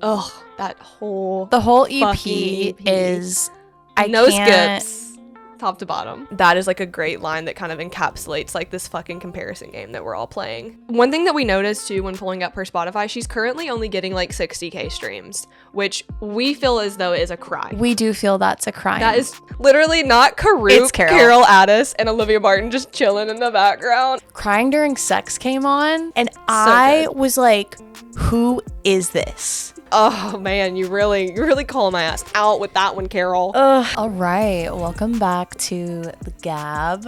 Ugh, the whole EP EP is no skips, top to bottom. That is like a great line that kind of encapsulates like this fucking comparison game that we're all playing. One thing that we noticed too when pulling up her Spotify, she's currently only getting like 60K streams, which we feel as though is a crime. We do feel that's a crime. That is literally not Karuk, It's Carol. Ades, and Olivia Barton just chilling in the background. Crying During Sex came on, and I was like, who is this? Oh man, you really calling my ass out with that one, Carol. All right, welcome back to the Gab.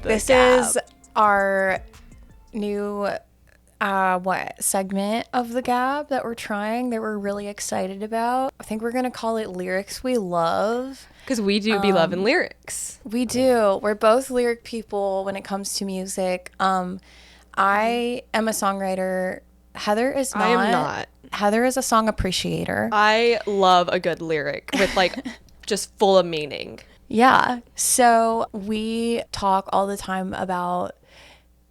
This is our new segment of the Gab that we're trying, that we're really excited about. I think we're gonna call it Lyrics We Love. Because we do be loving lyrics. We do. We're both lyric people when it comes to music. I am a songwriter. Heather is not. I am not. Heather is a song appreciator. I love a good lyric with like just full of meaning. Yeah. So we talk all the time about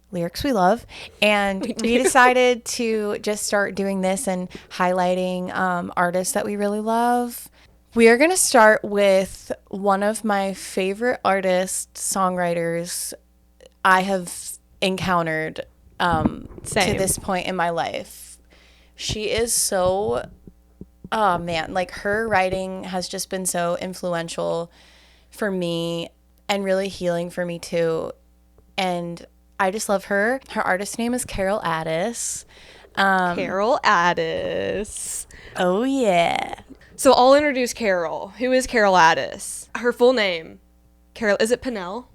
lyrics we love, and we decided to just start doing this and highlighting artists that we really love. We are going to start with one of my favorite artists, songwriters I have encountered to this point in my life. She is so, oh man, like her writing has just been so influential for me and really healing for me too. And I just love her. Her artist name is Carol Ades. Carol Ades. Oh yeah. So I'll introduce Carol. Who is Carol Ades? Her full name, Carol, is it Pinnell?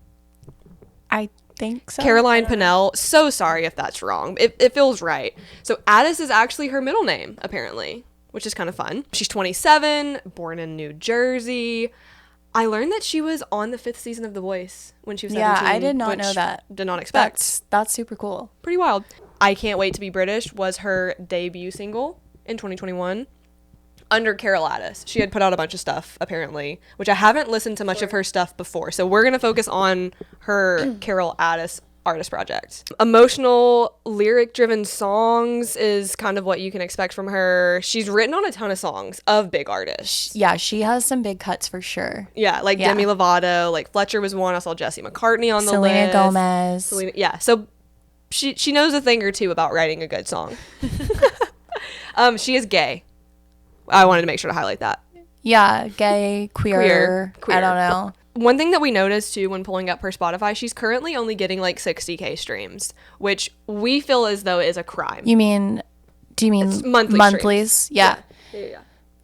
I think so. Caroline Pinnell. So sorry if that's wrong. It feels right. So Ades is actually her middle name, apparently, which is kind of fun. She's 27, born in New Jersey. I learned that she was on the 5th season of The Voice when she was 17. Yeah, I did not know that. Did not expect. That's super cool. Pretty wild. I Can't Wait to Be British was her debut single in 2021 under Carol Ades. She had put out a bunch of stuff, apparently, which I haven't listened to much of her stuff before. So we're going to focus on her Carol Ades artist project. Emotional, lyric-driven songs is kind of what you can expect from her. She's written on a ton of songs of big artists. Yeah, she has some big cuts for sure. Yeah, like Demi Lovato, like Fletcher was one. I saw Jesse McCartney on the Selena list. Gomez. Yeah, so she knows a thing or two about writing a good song. She is gay. I wanted to make sure to highlight that. Yeah, gay, queer. I don't know. One thing that we noticed too when pulling up her Spotify, she's currently only getting like 60K streams, which we feel as though is a crime. Do you mean it's monthlies? Streams. Yeah.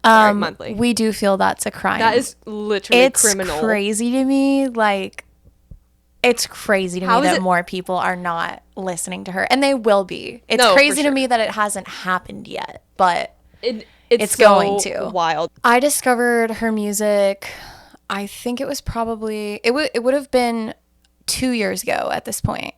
Sorry, monthly. We do feel that's a crime. That is literally criminal. It's crazy to me. Like, it's crazy to me that more people are not listening to her, and they will be. It's crazy to me that it hasn't happened yet, but it's so going to. Wild. I discovered her music, I think it was probably, it would have been 2 years ago at this point.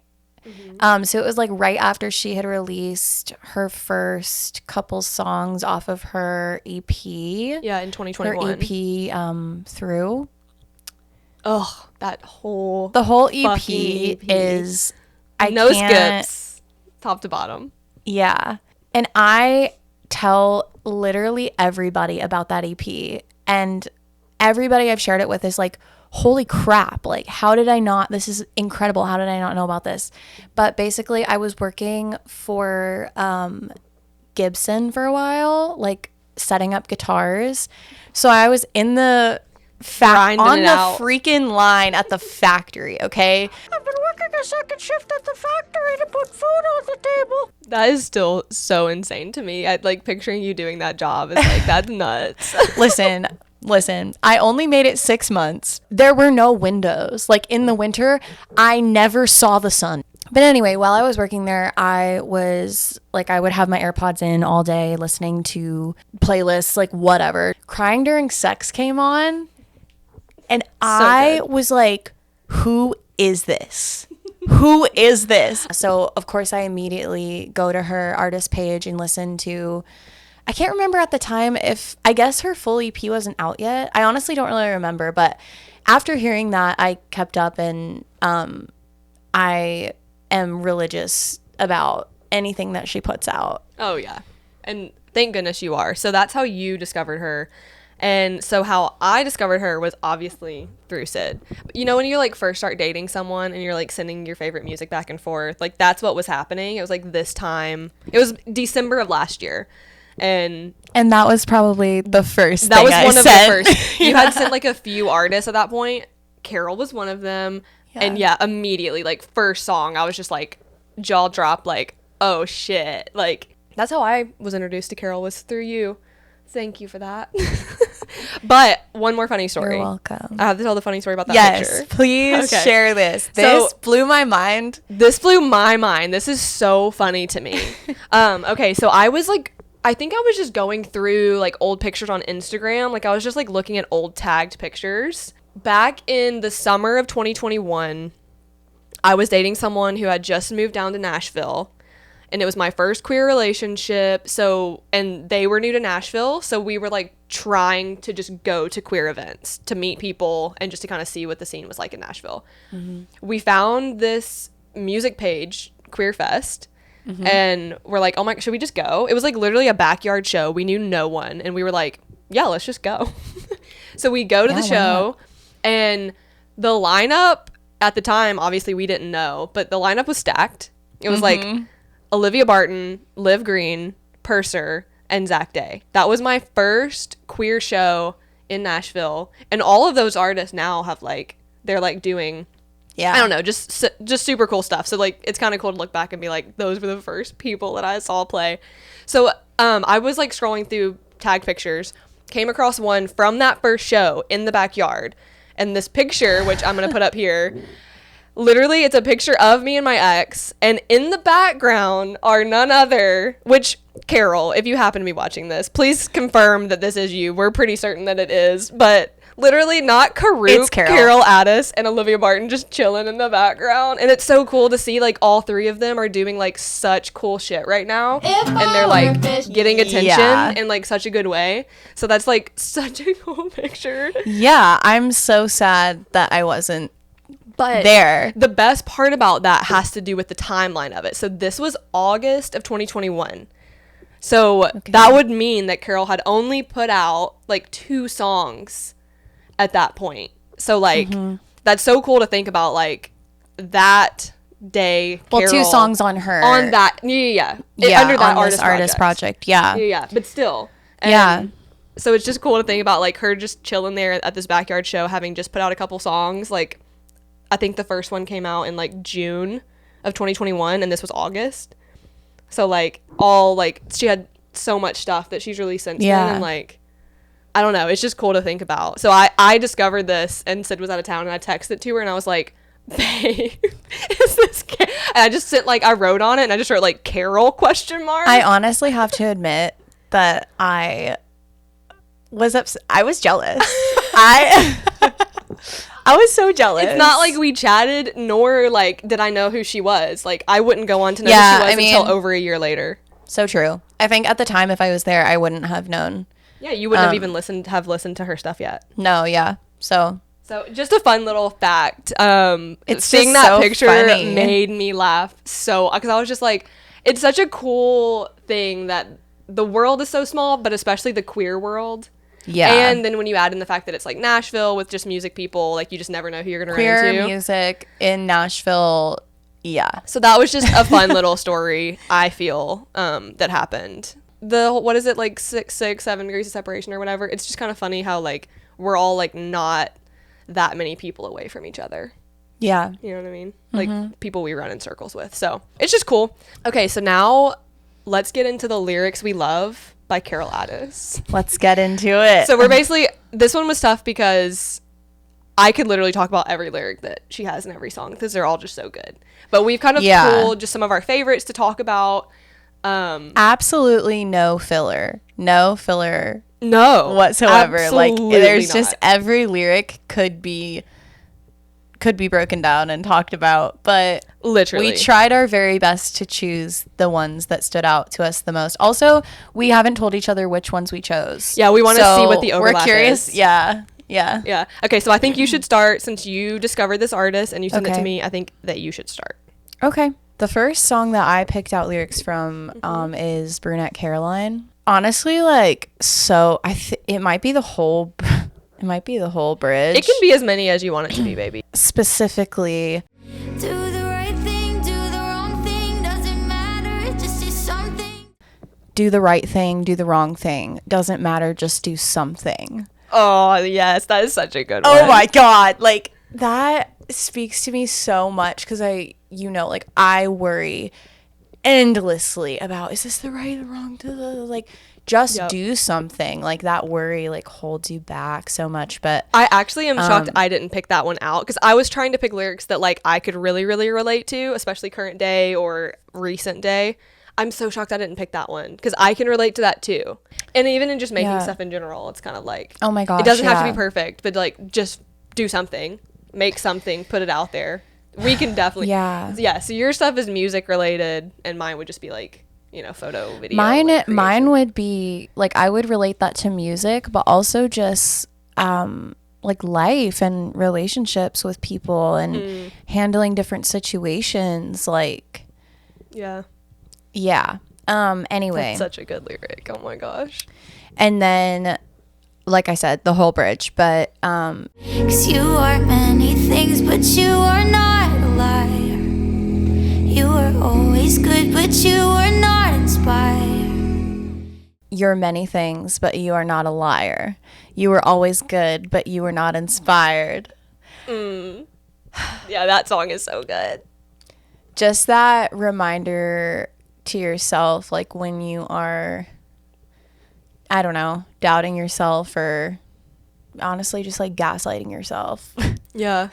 Mm-hmm. So it was like right after she had released her first couple songs off of her EP. Yeah, in 2021. Her EP, Through. Oh, the whole EP is no skips, top to bottom. Yeah. And I tell literally everybody about that EP, and everybody I've shared it with is like, holy crap, like this is incredible, how did I not know about this? But basically I was working for Gibson for a while, like setting up guitars, so I was in the freaking line at the factory. Okay, I've been working a second shift at the factory to put food on the table. That is still so insane to me. I like picturing you doing that job. It's like, that's nuts. Listen, I only made it 6 months. There were no windows. Like in the winter, I never saw the sun. But anyway, while I was working there, I would have my AirPods in all day listening to playlists, like whatever. Crying During Sex came on, and I was like, who is this? Who is this? So of course I immediately go to her artist page and listen to, I can't remember at the time I guess her full EP wasn't out yet. I honestly don't really remember, but after hearing that, I kept up, and I am religious about anything that she puts out. Oh yeah. And Thank goodness you are. So that's how you discovered her. And so how I discovered her was obviously through Sid. You know, when you like first start dating someone and you're like sending your favorite music back and forth, like that's what was happening. It was like this time. It was December of last year. And that was probably the first that thing was I one said. of the first. You had sent like a few artists at that point. Carol was one of them. Yeah. And yeah, immediately, like first song, I was just like jaw drop, like, oh shit. Like that's how I was introduced to Carol, was through you. Thank you for that. But one more funny story. You're welcome. I have to tell the funny story about that Yes, picture. please Okay. share this. So- This blew my mind. This blew my mind. This is so funny to me. Okay, so I was like, I think I was just going through like old pictures on Instagram. Like I was just like looking at old tagged pictures. Back in the summer of 2021, I was dating someone who had just moved down to Nashville. And it was my first queer relationship. So, and they were new to Nashville. So we were like trying to just go to queer events to meet people and just to kind of see what the scene was like in Nashville. Mm-hmm. We found this music page, Queer Fest. Mm-hmm. And we're like, oh my, should we just go? It was like literally a backyard show. We knew no one. And we were like, yeah, let's just go. So we go to the show. And the lineup at the time, obviously we didn't know, but the lineup was stacked. It was like Olivia Barton, Liv Green, Purser, and Zach Day. That was my first queer show in Nashville. And all of those artists now have like, they're like doing, I don't know, just super cool stuff. So like, it's kind of cool to look back and be like, those were the first people that I saw play. So I was like scrolling through tag pictures, came across one from that first show in the backyard. And this picture, which I'm going to put up here, literally it's a picture of me and my ex. And in the background are none other, which, Carol, if you happen to be watching this, please confirm that this is you. We're pretty certain that it is. But literally not Karuk, It's Carol, Ades, and Olivia Barton just chilling in the background. And it's so cool to see like all three of them are doing like such cool shit right now. And they're like getting attention in like such a good way. So that's like such a cool picture. Yeah, I'm so sad that I wasn't But there. the best part about that has to do with the timeline of it. So this was August of 2021. So that would mean that Carol had only put out like 2 songs at that point. So like that's so cool to think about, like that day. Well, Carol, 2 songs on her. on that under that on this artist project. Yeah. But still. And Yeah. so it's just cool to think about like her just chilling there at this backyard show, having just put out a couple songs. Like I think the first one came out in like June of 2021 and this was August. So like all like she had so much stuff that she's released since then, and like I don't know, it's just cool to think about. So I discovered this and Sid was out of town and I texted it to her and I was like, babe, is this and I just sent like, I wrote on it and I just wrote like Carol ? I honestly have to admit that I was I was jealous. I was so jealous. It's not like we chatted, nor like did I know who she was. Like I wouldn't go on to know who she was until over a year later. So true. I think at the time, if I was there, I wouldn't have known. Yeah, you wouldn't have even listened to her stuff yet. No, yeah. So just a fun little fact. It's seeing just that so picture funny. made me laugh so, because I was just like, it's such a cool thing that the world is so small, but especially the queer world. yeah. And then when you add in the fact that it's like Nashville with just music people, like you just never know who you're gonna run Queer into. music in Nashville. Yeah. So that was just a fun little story, I feel, that happened. What is it, like 7 degrees of separation or whatever? It's just kind of funny how like we're all like not that many people away from each other. Yeah. You know what I mean? Like people we run in circles with. So it's just cool. Okay, so now let's get into the lyrics we love by Carol Ades. Let's get into it. So we're basically, this one was tough because I could literally talk about every lyric that she has in every song because they're all just so good. But we've kind of pulled just some of our favorites to talk about. Absolutely no filler. No filler. No. Whatsoever. Like there's not. just every lyric could be broken down and talked about, but literally we tried our very best to choose the ones that stood out to us the most. Also, we haven't told each other which ones we chose. Yeah, we want to see what the overlap we're curious. is. Yeah. Okay, so I think you should start since you discovered this artist and you sent it to Okay. me. I think that you should start. Okay. The first song that I picked out lyrics from is Brunette Caroline. honestly, like, so it might be the whole it might be the whole bridge. It can be as many as you want it to be, baby. Specifically, Do the right thing, do the wrong thing, doesn't matter, just do something. do the right thing, do the wrong thing. Doesn't matter, just do something. Oh, yes, that is such a good one. Oh my God. Like, that speaks to me so much because like, I worry endlessly about, is this the right or wrong? Like, just do something. Like, that worry, like, holds you back so much. But I actually am shocked I didn't pick that one out because I was trying to pick lyrics that, like, I could really, really relate to, especially current day or recent day. I'm so shocked I didn't pick that one because I can relate to that too. And even in just making stuff in general, it's kind of like, oh my gosh, it doesn't have to be perfect, but like just do something, make something, put it out there. We can definitely, yeah. So your stuff is music related, and mine would just be like, you know, photo, video. Mine would be like, I would relate that to music, but also just like life and relationships with people and handling different situations, like yeah. Anyway. That's such a good lyric. Oh my gosh. And then, like I said, the whole bridge. But 'Cause you are many things, but you are not a liar. You were always good, but you were not inspired. you're many things, but you are not a liar. You were always good, but you were not inspired. Yeah, that song is so good. Just that reminder to yourself, like when you are, I don't know, doubting yourself or honestly just like gaslighting yourself. Yeah.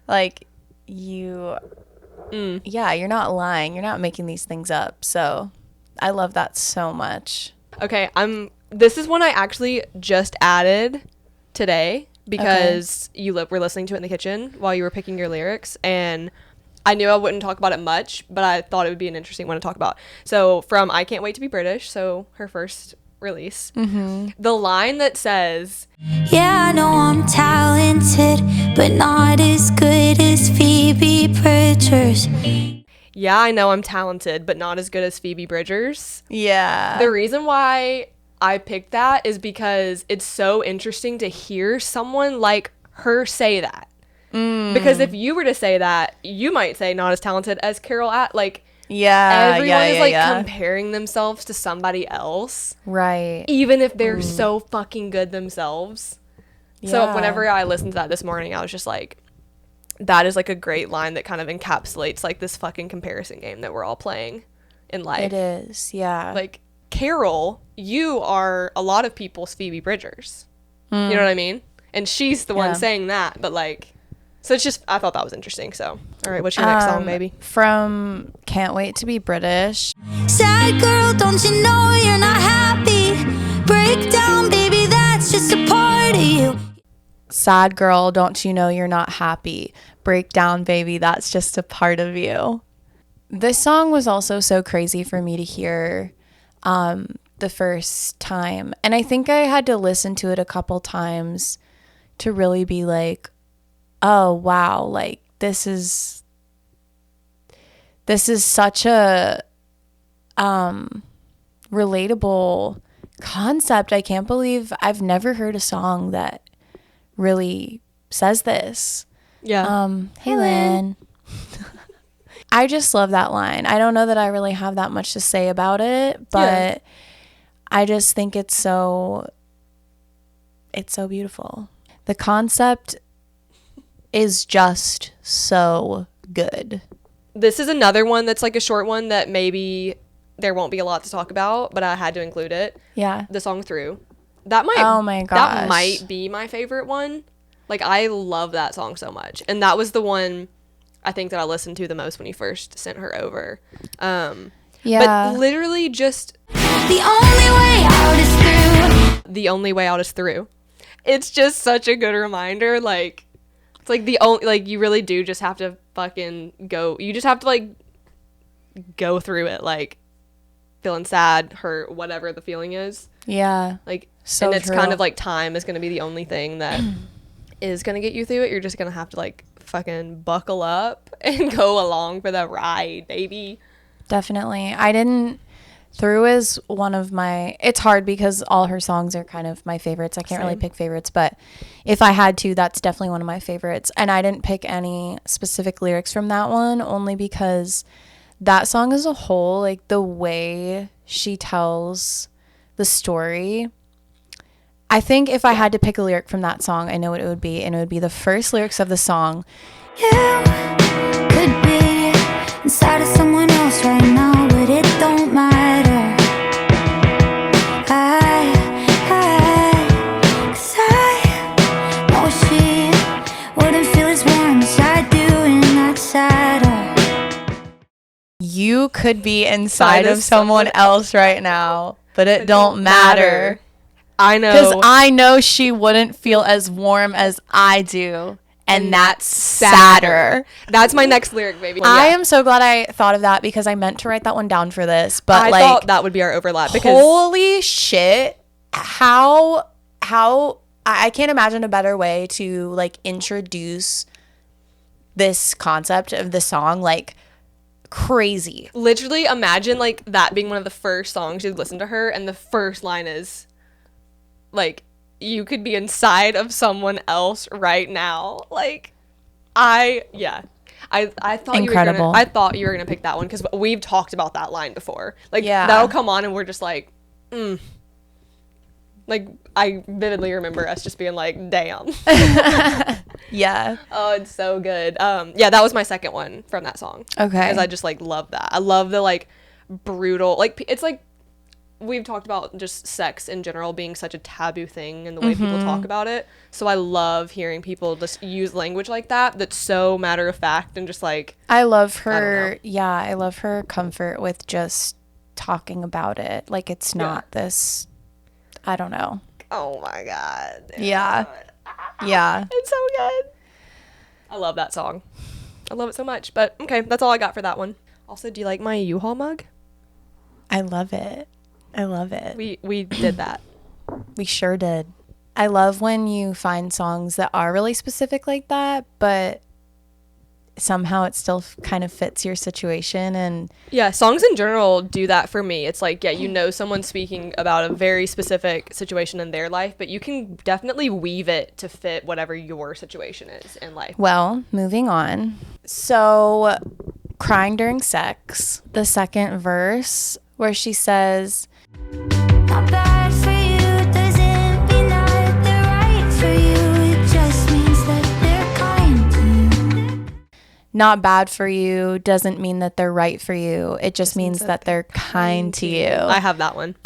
Like you're not lying. You're not making these things up. So I love that so much. Okay, this is one I actually just added today because you were listening to it in the kitchen while you were picking your lyrics, and I knew I wouldn't talk about it much, but I thought it would be an interesting one to talk about. So from I Can't Wait to Be British, so her first release, the line that says, Yeah, I know I'm talented, but not as good as Phoebe Bridgers. yeah, I know I'm talented, but not as good as Phoebe Bridgers. Yeah. The reason why I picked that is because it's so interesting to hear someone like her say that. Because if you were to say that, you might say not as talented as Carol everyone is like comparing themselves to somebody else, right, even if they're so fucking good themselves. So whenever I listened to that this morning, I was just like, that is like a great line that kind of encapsulates like this fucking comparison game that we're all playing in life. It is. Yeah. Like, Carol, you are a lot of people's Phoebe Bridgers. You know what I mean? And she's the one saying that, but like, so it's just, I thought that was interesting. So, all right, what's your next song, baby? From Can't Wait to Be British. Sad girl, don't you know you're not happy? Break down, baby, that's just a part of you. Sad girl, don't you know you're not happy? Break down, baby, that's just a part of you. This song was also so crazy for me to hear the first time. And I think I had to listen to it a couple times to really be like, oh, wow, like this is such a relatable concept. I can't believe I've never heard a song that really says this. Yeah. Hey, Lynn. I just love that line. I don't know that I really have that much to say about it, but I just think it's so beautiful. The concept is just so good. This is another one that's like a short one that maybe there won't be a lot to talk about, but I had to include it. Yeah. The song Through. That might, oh my gosh, that might be my favorite one. Like, I love that song so much. And that was the one I think that I listened to the most when you first sent her over. But literally just The only way out is through. the only way out is through. It's just such a good reminder. Like, it's like the only, like, you really do just have to fucking go. You just have to like go through it, like feeling sad, hurt, whatever the feeling is. Yeah. Like, so and it's true. kind of like time is going to be the only thing that is going to get you through it. You're just going to have to like fucking buckle up and go along for the ride, baby. Definitely. I didn't Through is one of my, it's hard because all her songs are kind of my favorites. I can't really pick favorites, but if I had to, that's definitely one of my favorites. And I didn't pick any specific lyrics from that one only because that song as a whole, like the way she tells the story, I think if I had to pick a lyric from that song, I know what it would be, and it would be the first lyrics of the song. You could be inside of someone else right now, but it don't matter. 'Cause I know she wouldn't feel as warm as I do, and that's sadder. You could be inside of someone else right now, but it don't matter. I know. Because I know she wouldn't feel as warm as I do. And that's sadder. That's my next lyric, baby. I am so glad I thought of that because I meant to write that one down for this. But I thought that would be our overlap. Because holy shit. How I can't imagine a better way to like introduce this concept of the song. Like, crazy. Literally imagine like that being one of the first songs you'd listen to her, and the first line is like, you could be inside of someone else right now. Like, I thought incredible. I thought you were gonna pick that one because we've talked about that line before. Like, yeah, that'll come on and we're just like, like, I vividly remember us just being like, damn. Yeah. Oh, it's so good. Yeah, that was my second one from that song. Okay. Because I just like love that. I love the like brutal, like, it's like we've talked about just sex in general being such a taboo thing and the way people talk about it. So I love hearing people just use language like that that's so matter of fact and just like, I love her. Yeah, I love her comfort with just talking about it. Like, it's not this, I don't know. Oh my God. Yeah. Yeah. It's so good. I love that song. I love it so much. But okay, that's all I got for that one. Also, do you like my U-Haul mug? I love it. I love it. We did that. We sure did. I love when you find songs that are really specific like that, but somehow it still kind of fits your situation. And yeah, songs in general do that for me. It's like, yeah, you know someone's speaking about a very specific situation in their life, but you can definitely weave it to fit whatever your situation is in life. Well, moving on. So, crying during sex, the second verse where she says, Not bad for you doesn't mean that they're right for you. It just means that they're kind to you. not bad for you doesn't mean that they're right for you. It just means that they're kind to you. I have that one.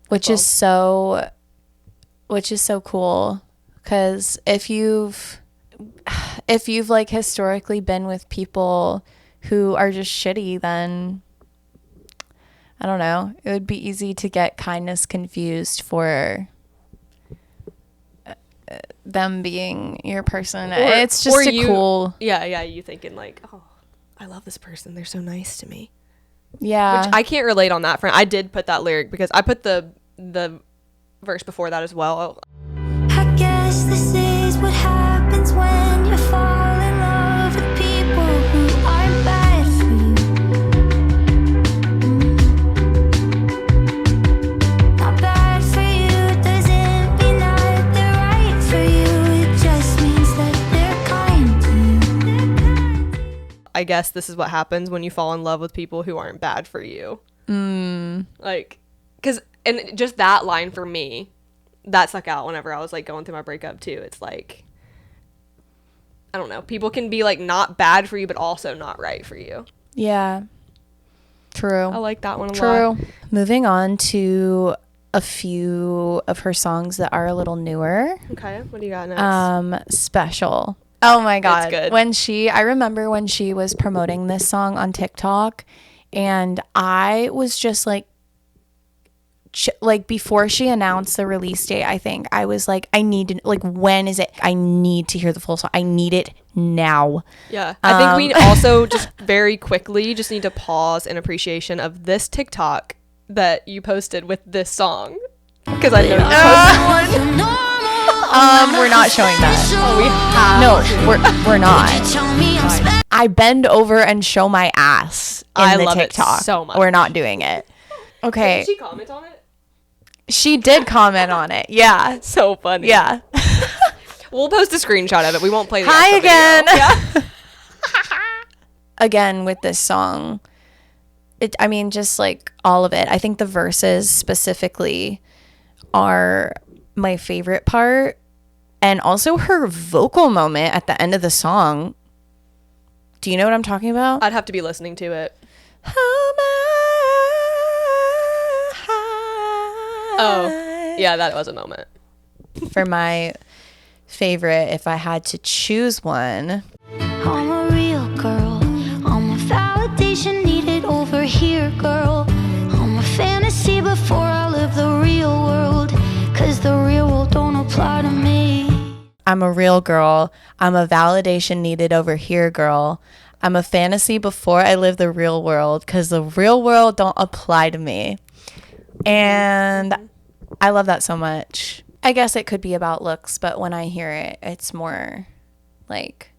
Which is so cool, because if you've like historically been with people who are just shitty, then I don't know, it would be easy to get kindness confused for them being your person. It's just cool. Yeah, you thinking like, oh, I love this person, they're so nice to me. Yeah. Which I can't relate on that front. I did put that lyric because I put the verse before that as well. I guess this is what happens when you fall in love with people who aren't bad for you. Not bad for you doesn't mean that they're right for you. It just means that they're kind to you. I guess this is what happens when you fall in love with people who aren't bad for you. Like, and just that line for me, that stuck out whenever I was like going through my breakup too. It's like, I don't know, people can be like not bad for you but also not right for you. Yeah. True. I like that one a lot. Moving on to a few of her songs that are a little newer. Okay, what do you got next? Special. Oh my God. It's good. I remember when she was promoting this song on TikTok, and I was just like before she announced the release date, I think I was like, I need to, like, when is it? I need to hear the full song. I need it now. Yeah. I think we also just very quickly just need to pause in appreciation of this TikTok that you posted with this song. Because I know you posted one. We're not showing that. Oh, we have. No, we're not. I bend over and show my ass in I the love it TikTok. so much. We're not doing it. Okay. Did she comment on it? She did comment on it. Yeah. So funny. Yeah. We'll post a screenshot of it. We won't play the Hi actual again. video. Yeah. Again, with this song, just like all of it. I think the verses specifically are my favorite part. And also her vocal moment at the end of the song. Do you know what I'm talking about? I'd have to be listening to it. Oh, yeah, that was a moment. For my favorite, if I had to choose one. I'm a real girl. I'm a validation needed over here, girl. I'm a fantasy before I live the real world. 'Cause the real world don't apply to me. I'm a real girl. I'm a validation needed over here, girl. I'm a fantasy before I live the real world, 'cause the real world don't apply to me. And I love that so much. I guess it could be about looks, but when I hear it, it's more like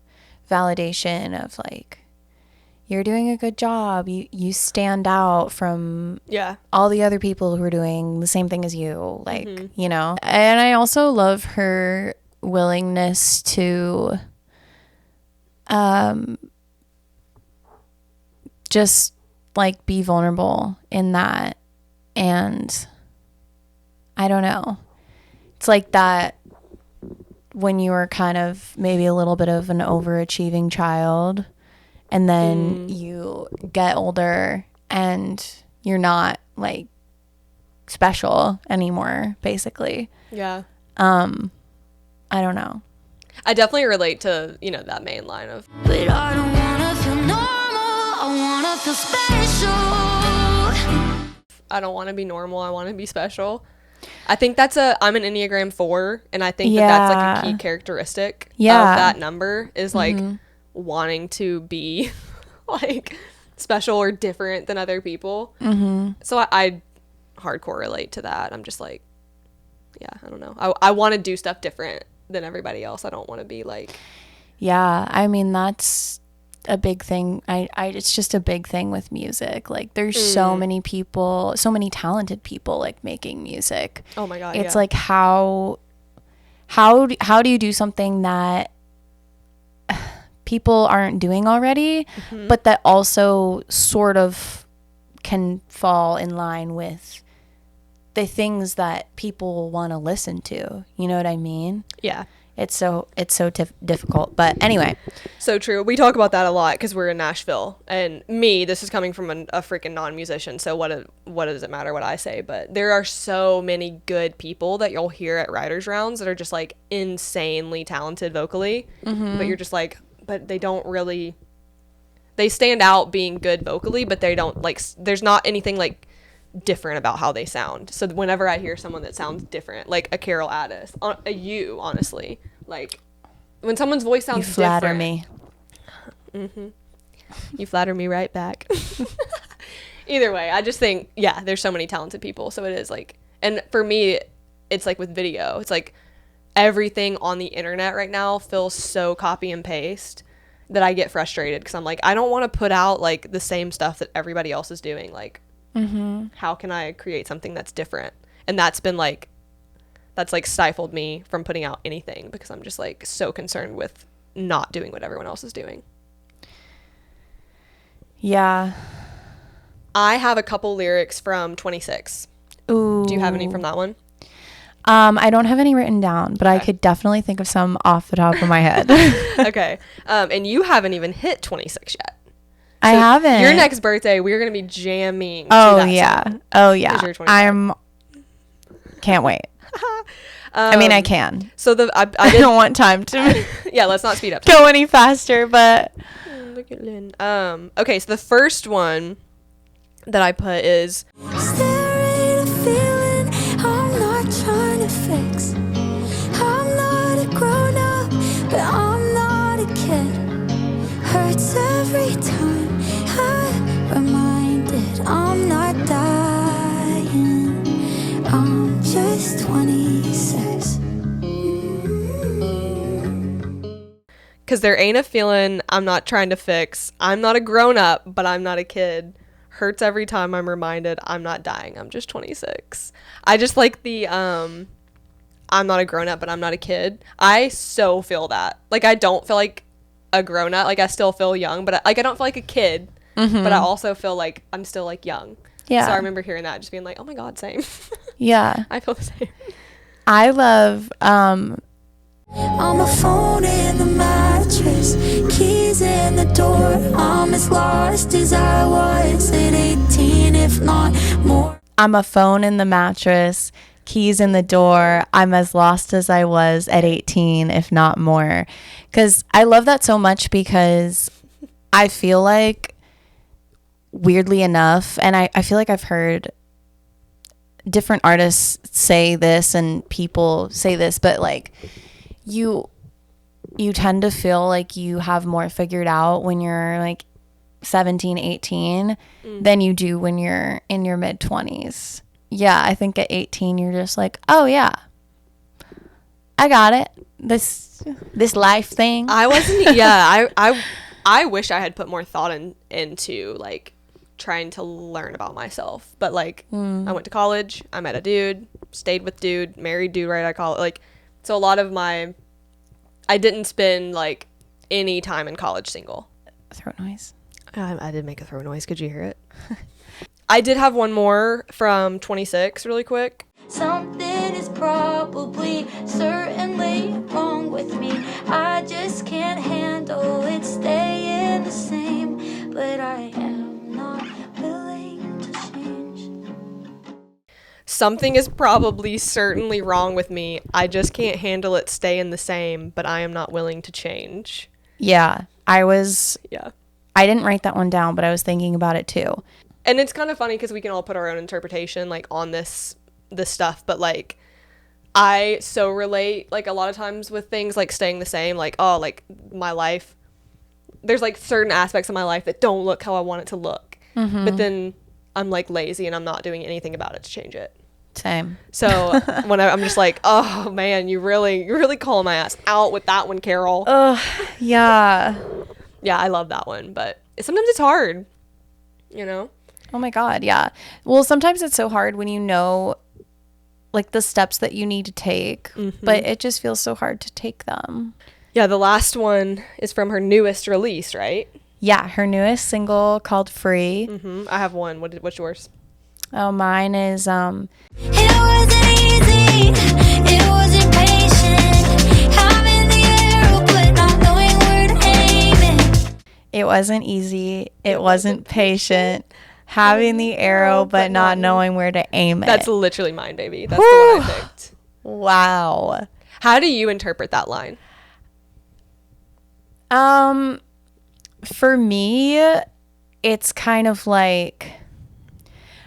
validation of like, you're doing a good job. You stand out from all the other people who are doing the same thing as you, like, you know. And I also love her willingness to just like be vulnerable in that. And I don't know, it's like that when you were kind of maybe a little bit of an overachieving child, and then you get older and you're not like special anymore, basically. Yeah. I don't know. I definitely relate to, you know, that main line of, But I don't wanna feel normal. I wanna feel special. I don't want to be normal. I want to be special. I think I'm an Enneagram 4, and I think that's like a key characteristic of that number is like wanting to be like special or different than other people. So I hardcore relate to that. I'm just like, yeah, I don't know. I want to do stuff different than everybody else. I don't want to be like, yeah, I mean, that's a big thing. It's just a big thing with music. Like there's so many people, so many talented people like making music. Oh my God. It's like how do you do something that people aren't doing already, but that also sort of can fall in line with the things that people want to listen to. You know what I mean? Yeah. It's so difficult. But anyway. So true. We talk about that a lot because we're in Nashville. And this is coming from a freaking non-musician. So what does it matter what I say? But there are so many good people that you'll hear at writers' rounds that are just like insanely talented vocally. But you're just like, but they don't really, they stand out being good vocally, but they don't like, there's not anything like different about how they sound. So whenever I hear someone that sounds different, like a Carol Ades, honestly, like when someone's voice sounds you flatter different, me. You flatter me right back. Either way, I just think, there's so many talented people. So it is like, and for me, it's like with video, it's like everything on the internet right now feels so copy and paste that I get frustrated because I'm like, I don't want to put out like the same stuff that everybody else is doing. Like, how can I create something that's different? And that's stifled me from putting out anything because I'm just like so concerned with not doing what everyone else is doing. Yeah. I have a couple lyrics from 26. Ooh. Do you have any from that one? I don't have any written down, but I could definitely think of some off the top of my head. Okay. And you haven't even hit 26 yet. I haven't. Your next birthday, we're going to be jamming. Oh, to that yeah. song. Oh, yeah. 'Cause you're 25. Can't wait. I mean, I can. So I I don't want time to yeah, let's not speed up. go any faster, but Look at Lynn. Okay, so the first one that I put is Staring at a feeling I'm not trying to fix. I'm not a grown up, but I'm not a kid. Hurts every time I'm reminded I'm not dying. I'm just 26. because there ain't a feeling I'm not trying to fix. I'm not a grown up, but I'm not a kid. hurts every time I'm reminded I'm not dying. I'm just 26. I just like the I'm not a grown up, but I'm not a kid. I so feel that. Like, I don't feel like a grown up. Like, I still feel young, but I don't feel like a kid. But I also feel like I'm still like young. Yeah. So I remember hearing that, just being like, oh my God, same. Yeah. I feel the same. I love I'm a phone in the mattress, keys in the door. I'm as lost as I was at 18, if not more. I'm a phone in the mattress, keys in the door. I'm as lost as I was at 18, if not more. Because I love that so much, because I feel like, weirdly enough, and I feel like I've heard different artists say this and people say this, but like you tend to feel like you have more figured out when you're like 17, 18 than you do when you're in your mid 20s. Yeah, I think at 18 you're just like, oh yeah, I got it. This life thing. I wasn't. Yeah, I wish I had put more thought into like trying to learn about myself. But like, I went to college. I met a dude. Stayed with dude. Married dude right out of college. Like, so a lot of I didn't spend like any time in college single. Throat noise. I did make a throat noise. Could you hear it? I did have one more from 26 really quick. Something is probably certainly wrong with me. I just can't handle it staying the same, but I am not willing to change. Something is probably certainly wrong with me. I just can't handle it staying the same, but I am not willing to change. Yeah, I didn't write that one down, but I was thinking about it too. And it's kind of funny because we can all put our own interpretation like on this stuff, but like I so relate like a lot of times with things like staying the same, like, oh, like my life, there's like certain aspects of my life that don't look how I want it to look, but then I'm like lazy and I'm not doing anything about it to change it. Same. So when I'm just like, oh man, you're really calling my ass out with that one, Carol. Yeah. Yeah, I love that one, but sometimes it's hard, you know? Oh my God, yeah. Well, sometimes it's so hard when you know like the steps that you need to take, but it just feels so hard to take them. Yeah, the last one is from her newest release, right? Yeah, her newest single called Free. I have one. What's yours? Oh, mine is It wasn't easy, it wasn't patient. Having the arrow but not knowing where to aim it. It wasn't easy, it wasn't patient. Having the arrow but not knowing where to aim it. That's literally mine, baby. That's the one I picked. Wow. How do you interpret that line? For me, it's kind of like,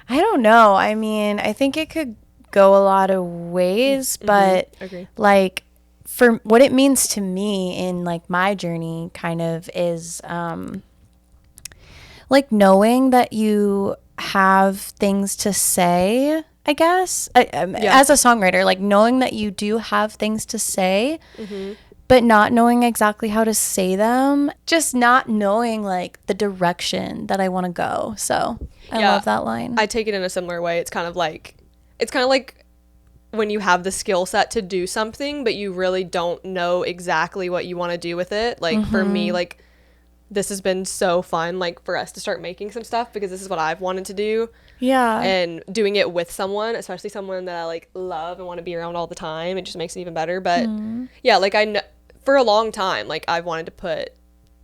I don't know. I mean, I think it could go a lot of ways, but Agree. like for what it means to me in like my journey kind of is like knowing that you have things to say, I guess. As a songwriter, like knowing that you do have things to say, but not knowing exactly how to say them, just not knowing like the direction that I want to go. So I love that line. I take it in a similar way. It's kind of like when you have the skill set to do something, but you really don't know exactly what you want to do with it. Like for me, like this has been so fun, like for us to start making some stuff because this is what I've wanted to do. Yeah. And doing it with someone, especially someone that I like love and want to be around all the time, it just makes it even better. But yeah, like I know for a long time, like I've wanted to put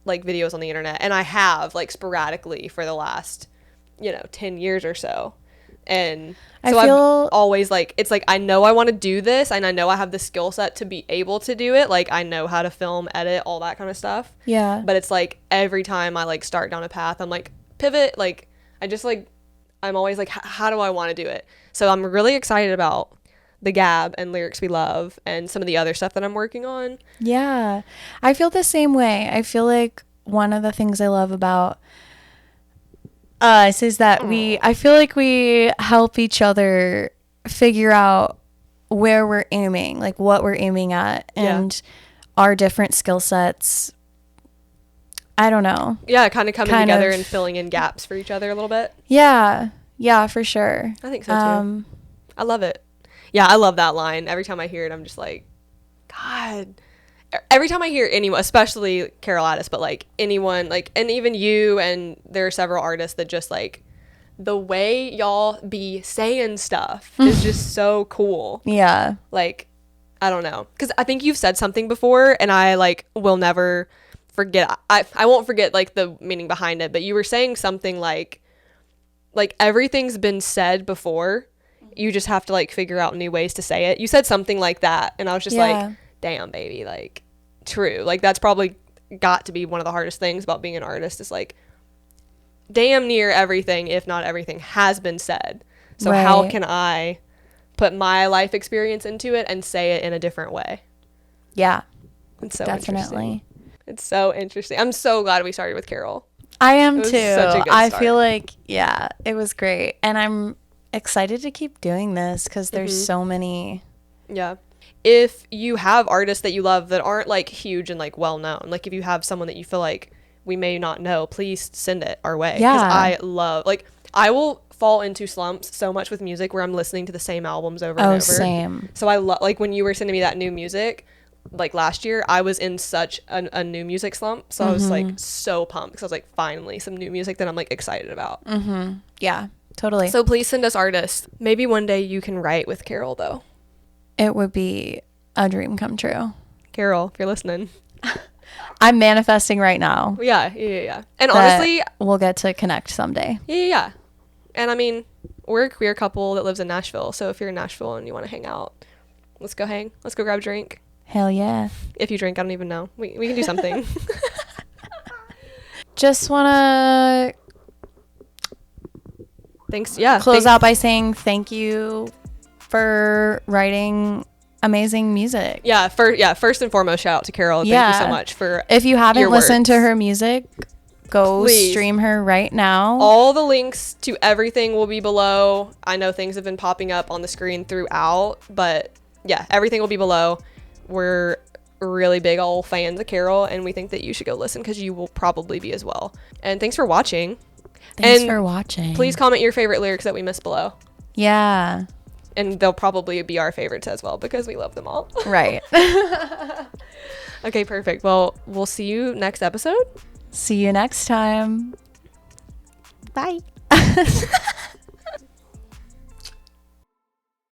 like videos on the internet, and I have like sporadically for the last, 10 years or so. And so I've always like, it's like, I know I want to do this and I know I have the skill set to be able to do it. Like I know how to film, edit, all that kind of stuff. Yeah. But it's like every time I like start down a path, I'm like pivot. Like I just like, I'm always like, how do I want to do it? So I'm really excited about the Gab and Lyrics We Love and some of the other stuff that I'm working on. Yeah. I feel the same way. I feel like one of the things I love about us is that I feel like we help each other figure out where we're aiming, like what we're aiming at, and our different skill sets I don't know. Yeah, kind of coming Kind together of. and filling in gaps for each other a little bit. Yeah. Yeah, for sure. I think so too. I love it. Yeah, I love that line. Every time I hear it, I'm just like, God. Every time I hear anyone, especially Carol Ades, but like anyone, like, and even you, and there are several artists that just like, the way y'all be saying stuff is just so cool. Yeah. Like, I don't know. Because I think you've said something before, and I like will never forget. I won't forget like the meaning behind it, but you were saying something like everything's been said before. You just have to like figure out new ways to say it. You said something like that, and I was just like, damn, baby, like, true. Like, that's probably got to be one of the hardest things about being an artist, is like, damn near everything, if not everything, has been said. So how can I put my life experience into it and say it in a different way? Yeah. It's so definitely. It's so interesting. I'm so glad we started with Carol. I am too. Such a good I start. feel like, yeah, it was great. And I'm excited to keep doing this because there's so many. Yeah. If you have artists that you love that aren't like huge and like well known, like if you have someone that you feel like we may not know, please send it our way. Yeah. Because I love, like, I will fall into slumps so much with music where I'm listening to the same albums over and over. Same. So I love, like, when you were sending me that new music, like last year, I was in such a new music slump. So I was like so pumped because I was like, finally some new music that I'm like excited about. Yeah, totally. So please send us artists. Maybe one day you can write with Carol though. It would be a dream come true. Carol, if you're listening. I'm manifesting right now. Yeah. And that honestly, we'll get to connect someday. Yeah. And I mean, we're a queer couple that lives in Nashville. So if you're in Nashville and you want to hang out, let's go hang. Let's go grab a drink. Hell yeah. If you drink, I don't even know. We can do something. Just want to close out by saying thank you for writing amazing music. First and foremost, shout out to Carol. Thank you so much for if you haven't your listened words. to her music, go Please. stream her right now. All the links to everything will be below. I know things have been popping up on the screen throughout, but yeah, everything will be below. We're really big old fans of Carol, and we think that you should go listen because you will probably be as well. And thanks for watching. Thanks for watching. Please comment your favorite lyrics that we missed below. Yeah. And they'll probably be our favorites as well because we love them all. Right. Okay, perfect. Well, we'll see you next episode. See you next time. Bye.